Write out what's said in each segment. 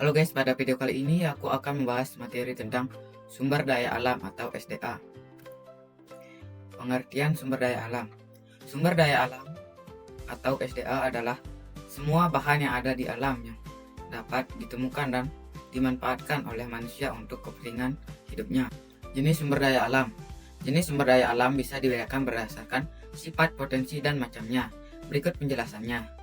Halo guys, pada video kali ini aku akan membahas materi tentang sumber daya alam atau SDA. Pengertian sumber daya alam. Sumber daya alam atau SDA adalah semua bahan yang ada di alam yang dapat ditemukan dan dimanfaatkan oleh manusia untuk kepentingan hidupnya. Jenis sumber daya alam. Jenis sumber daya alam bisa dibedakan berdasarkan sifat, potensi, dan macamnya. Berikut penjelasannya.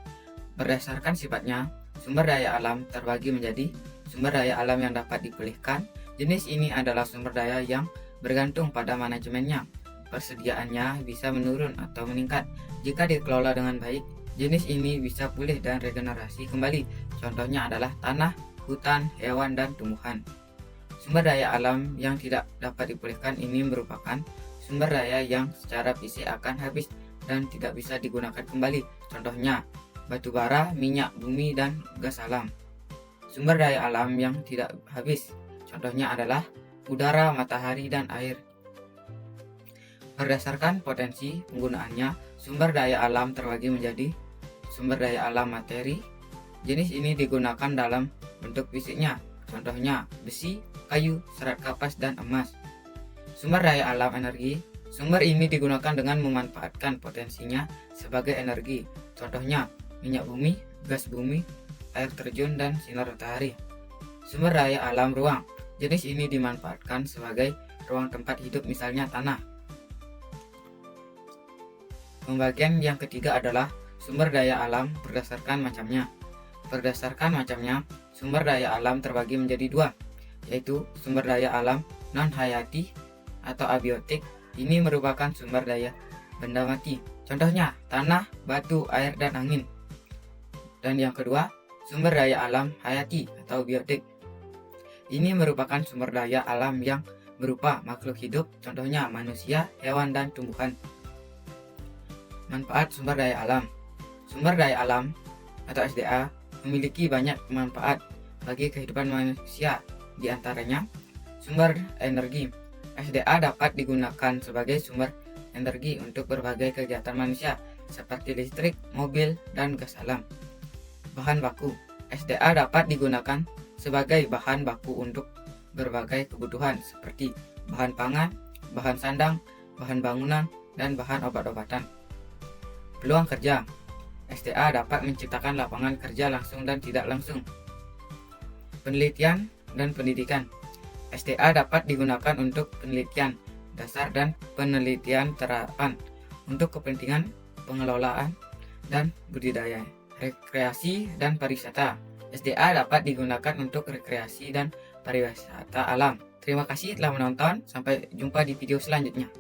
Berdasarkan sifatnya, sumber daya alam terbagi menjadi sumber daya alam yang dapat dipulihkan. Jenis ini adalah sumber daya yang bergantung pada manajemennya. Persediaannya bisa menurun atau meningkat. Jika dikelola dengan baik, jenis ini bisa pulih dan regenerasi kembali. Contohnya adalah tanah, hutan, hewan, dan tumbuhan. Sumber daya alam yang tidak dapat dipulihkan ini merupakan sumber daya yang secara fisik akan habis dan tidak bisa digunakan kembali. Contohnya, batu bara, minyak bumi, dan gas alam. Sumber daya alam yang tidak habis, contohnya adalah udara, matahari, dan air. Berdasarkan potensi penggunaannya, sumber daya alam terbagi menjadi sumber daya alam materi. Jenis ini digunakan dalam bentuk fisiknya, contohnya besi, kayu, serat kapas, dan emas. Sumber daya alam energi. Sumber ini digunakan dengan memanfaatkan potensinya sebagai energi, contohnya minyak bumi, gas bumi, air terjun, dan sinar matahari. Sumber daya alam ruang. Jenis ini dimanfaatkan sebagai ruang tempat hidup, misalnya tanah. Pembagian yang ketiga adalah sumber daya alam berdasarkan macamnya. Berdasarkan macamnya, sumber daya alam terbagi menjadi dua, yaitu sumber daya alam non-hayati atau abiotik. Ini merupakan sumber daya benda mati, contohnya tanah, batu, air, dan angin. Dan yang kedua, sumber daya alam hayati atau biotik. Ini merupakan sumber daya alam yang berupa makhluk hidup, contohnya manusia, hewan, dan tumbuhan. Manfaat sumber daya alam. Sumber daya alam atau SDA memiliki banyak manfaat bagi kehidupan manusia. Di antaranya, sumber energi. SDA dapat digunakan sebagai sumber energi untuk berbagai kegiatan manusia seperti listrik, mobil, dan gas alam. Bahan baku. SDA dapat digunakan sebagai bahan baku untuk berbagai kebutuhan seperti bahan pangan, bahan sandang, bahan bangunan, dan bahan obat-obatan. Peluang kerja. SDA dapat menciptakan lapangan kerja langsung dan tidak langsung. Penelitian dan pendidikan. SDA dapat digunakan untuk penelitian dasar dan penelitian terapan untuk kepentingan pengelolaan dan budidaya, rekreasi, dan pariwisata. SDA dapat digunakan untuk rekreasi dan pariwisata alam. Terima kasih telah menonton, sampai jumpa di video selanjutnya.